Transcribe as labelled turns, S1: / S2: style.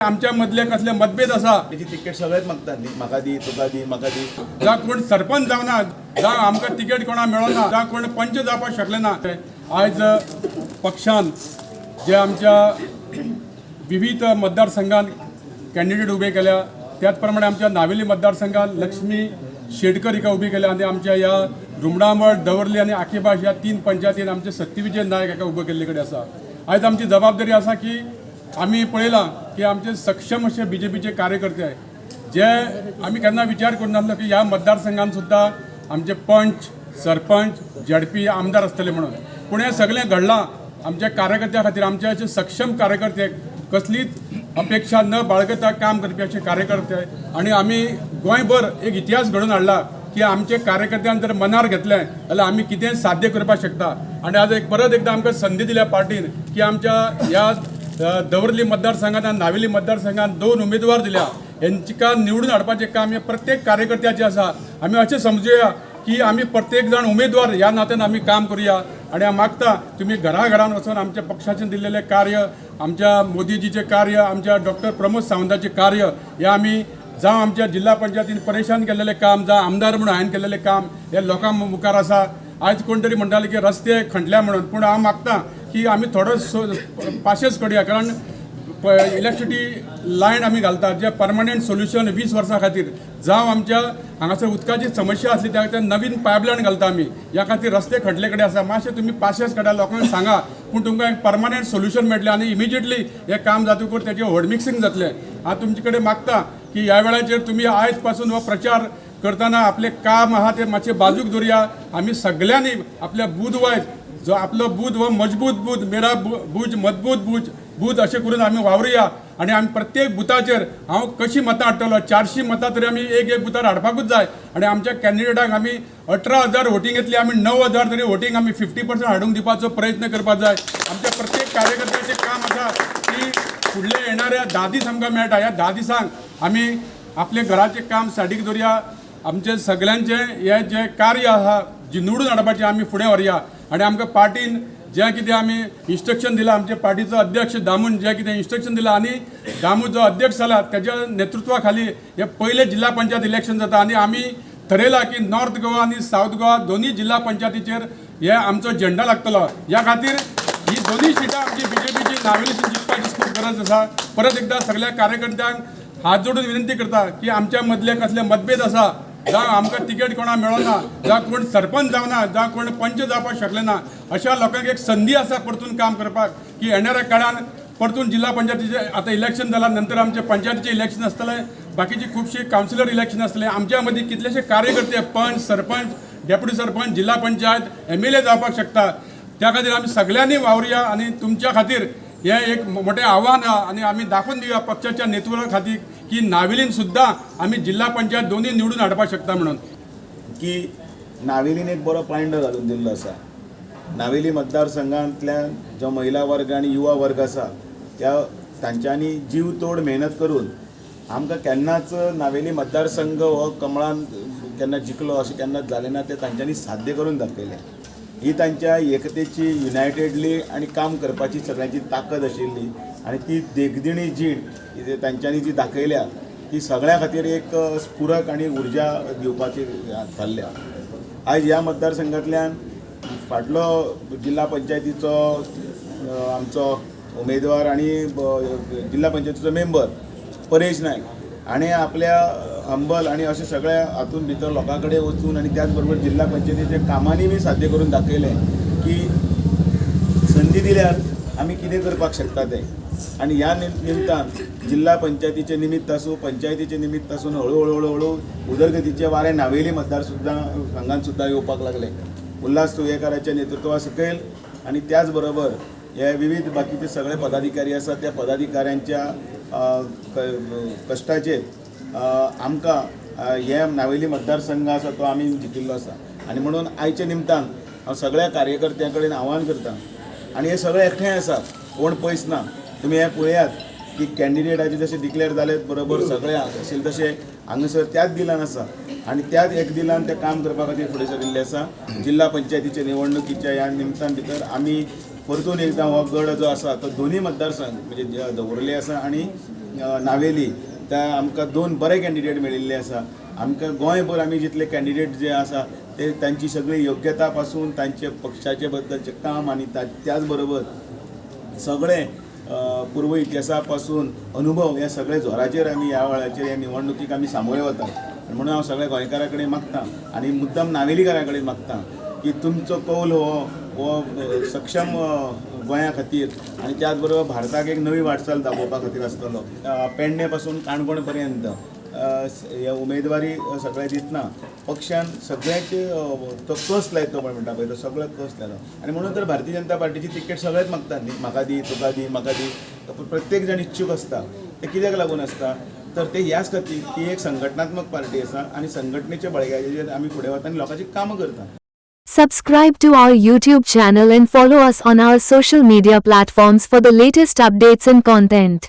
S1: आमच्या मधले कसले मतभेद असा
S2: त्याची तिकीट सगळेच मागतात न्ही, म्हाका दी तुका दी म्हाका दी.
S1: जा कोण सरपंच जावना, जा आमकां तिकेट कोणा मेळना, जा कोण पंच जावपाक शकले ना. आयज पक्षान जे आमच्या विविध मतदारसंघात कॅन्डिडेट उभे केल्या त्याच प्रमाणे आमच्या नावेली मतदारसंघात लक्ष्मी शेटकर हिका उभी केल्या आणि आमच्या या रुमडामळ दवर्ली आणि आखेबाश या 3 पंचायतीन आमचे सत्यविजय नायक हाका उभो केल्ले कडेन आसा. आयज आमची जबाबदारी आसा की आम्ही पळयलां की आमचे सक्षम असे बीजेपीचे कार्यकर्ते आहे जे आम्ही केन्ना विचार करून नासलो की ह्या मतदारसंघात सुद्धा आमचे पंच सरपंच झडपी आमदार असतले म्हणून. पूण हे सगळें घडलां आमच्या कार्यकर्त्यां खातीर. आमचे असे सक्षम कार्यकर्ते कसलीच अपेक्षा न बाळगता काम करपी असे कार्यकर्ते आणि आम्ही गोंयभर एक इतिहास घडून हाडला की आमचे कार्यकर्त्यांनी जर मनार घेतले जाल्यार आम्ही कितें साध्य करपाक शकता. आणि आज एक परत एकदा आमकां संधी दिल्या पार्टीन की आमच्या ह्या दवर्ली मतदारसंघात आणि नावेली मतदारसंघात 2 उमेदवार दिल्या. यांच्या निवडून हाडपाचें काम हे प्रत्येक कार्यकर्त्याचे आसा. आम्ही अशें समजुया की आम्ही प्रत्येक जण उमेदवार ह्या नात्यान आम्ही काम करूया. आणि हांव मागता तुम्ही घराघरान वचून आमच्या पक्षाचें दिल्लेले कार्य, आमच्या मोदीजीचे कार्य, आमच्या डॉक्टर प्रमोद सावंताचे कार्य हे आम्ही जावं आमच्या जिल्हा पंचायतीन परेशान केलेले काम, जावं आमदार म्हणून हांवें केलेले काम हे लोकां मुखार आसा. आयज कोण तरी म्हणटाले की रस्ते खणल्या म्हणून, पूण हांव मागता की आम्ही थोडो पाशेस करूया. कारण इलेक्ट्रिसिटी लायन आम्ही घालतात जे परमनंट सोल्युशन 20 वर्सां खातीर. जावं आमच्या हांगासर उदकाची समस्या असली त्या खातीर नवीन पायपलायन घालता आमी. ह्या खातीर रस्ते खडले कडेन आसा. मातशें तुमी पाशेस काडा, लोकांक सांगा, पूण तुमकां एक परमनंट सोल्युशन मेळटलें आणि इमिजिएटली हे काम जातकूर तेजें व्हड मिक्सिंग जातलें. हांव तुमचे कडेन मागता की ह्या वेळाचेर तुमी आयज पासून हो प्रचार करतना आपले काम आहा ते मातशें बाजूक दवरया. आमी सगळ्यांनी आपल्या बूथ वायज जो आपलो बूथ हो मजबूत बूथ, मेरा बूथ मजबूत बूथ अशें करून आमी वावरुया. आणि आमी प्रत्येक बुथाचेर हांव कशी मतां हाडटलो 400 मतां तरी आमी एक बुथार हाडपाकूच जाय. आणि आमच्या कॅन्डिडेटाक आमी 18,000 वोटींग घेतली, आमी 9,000 तरी वोटींग आमी 50% हाडूंक दिवपाचो प्रयत्न करपाक जाय. आमच्या प्रत्येक कार्यकर्त्याचें काम आसा की फुडल्या येणाऱ्या 10 दीस आमकां मेळटा. ह्या 10 दिसांक आमी आपले घराचें काम साडीक दवरया. आमचे सगळ्यांचे हे जे कार्य आहा जी निवडून हाडपाचें आमी फुडें व्हरया. आणि आमकां पार्टीन जें कितें आमी इन्स्ट्रक्शन दिलां, आमचे पार्टीचो अध्यक्ष दामून जें कितें इन्स्ट्रक्शन दिलां आणि दामू जो अध्यक्ष जाला त्याच्या नेतृत्वा खाली हे पहिले जिल्हा पंचायत इलेक्शन जाता. आणि आमी ठरयलां की नॉर्थ गोवा आणि साऊथ गोवा दोन्ही जिल्हा पंचायतीचेर हे आमचो झेंडा लागतलो. ह्या खातीर ही दोन्ही सिटां आमची बीजेपीची नावेलीसून जिखपाची खूब गरज आसा. परत एकदा सगळ्या कार्यकर्त्यांक हात जोडून विनंती करता की आमच्या मदले कसले मतभेद आसा, जावं आमकां तिकेट कोणा मेळना, जावं कोण सरपंच जावना, जावं कोण पंच जावपाक शकले ना, अशा लोकांक एक संधी आसा परतून काम करपाक की येणाऱ्या काळान परतून जिल्हा पंचायतीचे आता इलेक्शन जाला नंतर आमचे पंचायतीचे इलेक्शन आसतले, बाकीची खुबशी कावन्सिलर इलेक्शन आसतले. आमच्या मदीं कितलेशे कार्यकर्ते पंच, सरपंच, डेप्युटी सरपंच, जिल्हा पंचायत, MLA जावपाक शकता. त्या खातीर आमी सगळ्यांनी वावरुया. आणि तुमच्या खातीर हे एक मोठे आव्हान आहा आणि आमी दाखोवन दिवया पक्षाच्या नेतृत्वा खातीर की नावेलीन सुद्धा आमी जिल्हा पंचायत दोन्ही निवडून हाडपाक शकता म्हणून.
S2: की नावेलीन एक बरो पॉयंट घालून दिल्लो आसा. नावेली मतदारसंघांतल्यान जो महिला वर्ग आणि युवा वर्ग आसा तांच्यांनी जीव तोड मेहनत करून आमकां केन्नाच नावेली मतदारसंघ हो कमळान केन्ना जिखलो अशें केन्नाच जालें ना. ते तांच्यांनी साध्य करून दाखयलें. ही तांच्या एकतेची, युनायटेडली आणि काम करपाची सगळ्यांची ताकद आशिल्ली आणि ती देखदिणी जीण तांच्यांनी जी दाखयल्या ती सगळ्या खातीर एक स्फुरक आणि उर्जा दिवपाची थारल्या. आयज ह्या मतदारसंघांतल्यान फाटलो जिल्हा पंचायतीचो आमचो उमेदवार आणि जिल्हा पंचायतीचो मेंबर परेश नायक आणि आपल्या अंबल आणि अशें सगळ्या हातून भितर लोकां कडेन वचून आणि त्याच बरोबर जिल्हा पंचायतीच्या कामांनी बी साध्य करून दाखयलें की संधी दिल्यार आमी कितें करपाक शकता तें. आणि ह्या निमतान जिल्हा पंचायतीचे निमित्त आसूं, पंचायतीचे निमित्त आसून हळू उदरगतीचे वारे नावेली मतदार संघान सुद्दां येवपाक लागले. उल्हास तुयेकाराच्या नेतृत्वा सकयल आणि त्याच बरोबर हे विविध बाकीचे सगळे पदाधिकारी आसात त्या पदाधिकाऱ्यांच्या कश्टाचेर आमकां हे नावेली मतदारसंघ आसा तो आमी जिखिल्लो आसा. आणि म्हणून आयच्या निमतान हांव सगळ्या कार्यकर्त्यां कडेन आव्हान करता. आणि हे सगळे एकठांय आसात, कोण पयस ना. तुमी हे पळयात की कॅन्डिडेटाचे जसे डिक्लेअर जाले बरोबर सगळे आशिल्ले तसे हांगासर त्याच दिलान आसा आणि त्याच एक दिलान ते काम करपा खातीर फुडें सरिल्ले आसा. जिल्हा पंचायतीचे निवडणुकीच्या ह्या निमतान भितर आमी परतून एकदां हो गड जो आसा तो दोन्ही मतदारसंघ म्हणजे दवरले आसा आणि नावेली त्या आमकां 2 बरे कॅन्डिडेट मेळिल्ले आसा. आमकां गोंयभर आमी जितले कॅन्डिडेट जे आसा ते तांची सगळी योग्यता पासून तांचे पक्षाचे बद्दलचे काम आनी त्याच बरोबर सगळे पूर्व इतिहासा पासून अनुभव हे सगळे जोराचेर आमी ह्या वेळाचेर ह्या निवडणुकीक आमी सामोरे वतात. म्हणून हांव सगळ्या गोंयकारां कडेन मागतां आनी मुद्दम नावेलीकारां कडेन मागतां की तुमचो कौल हो सक्षम गोंया खातीर आनी त्याच बरोबर भारताक एक नवी वाटचाल दाखोवपा खातीर आसतलो. पेडणे पासून काणकोण पर्यंत हे उमेदवारी सगळे दितना पक्षान सगळ्याचे तो कस लायतो म्हणटा पळय तो सगळो कस लायलो आनी म्हणून तर भारतीय जनता पार्टीची तिकेट सगळेच मागतात न्ही. म्हाका दी तुका दी म्हाका दी. प्रत्येक जण इच्छूक आसता. ते कित्याक लागून आसता तर ते ह्याच खातीर की एक संघटनात्मक पार्टी आसा आनी संघटनेच्या बळग्याचेर आमी फुडें वता आनी लोकांची कामां करता.
S3: Subscribe to our YouTube channel and follow us on our social media platforms for the latest updates and content.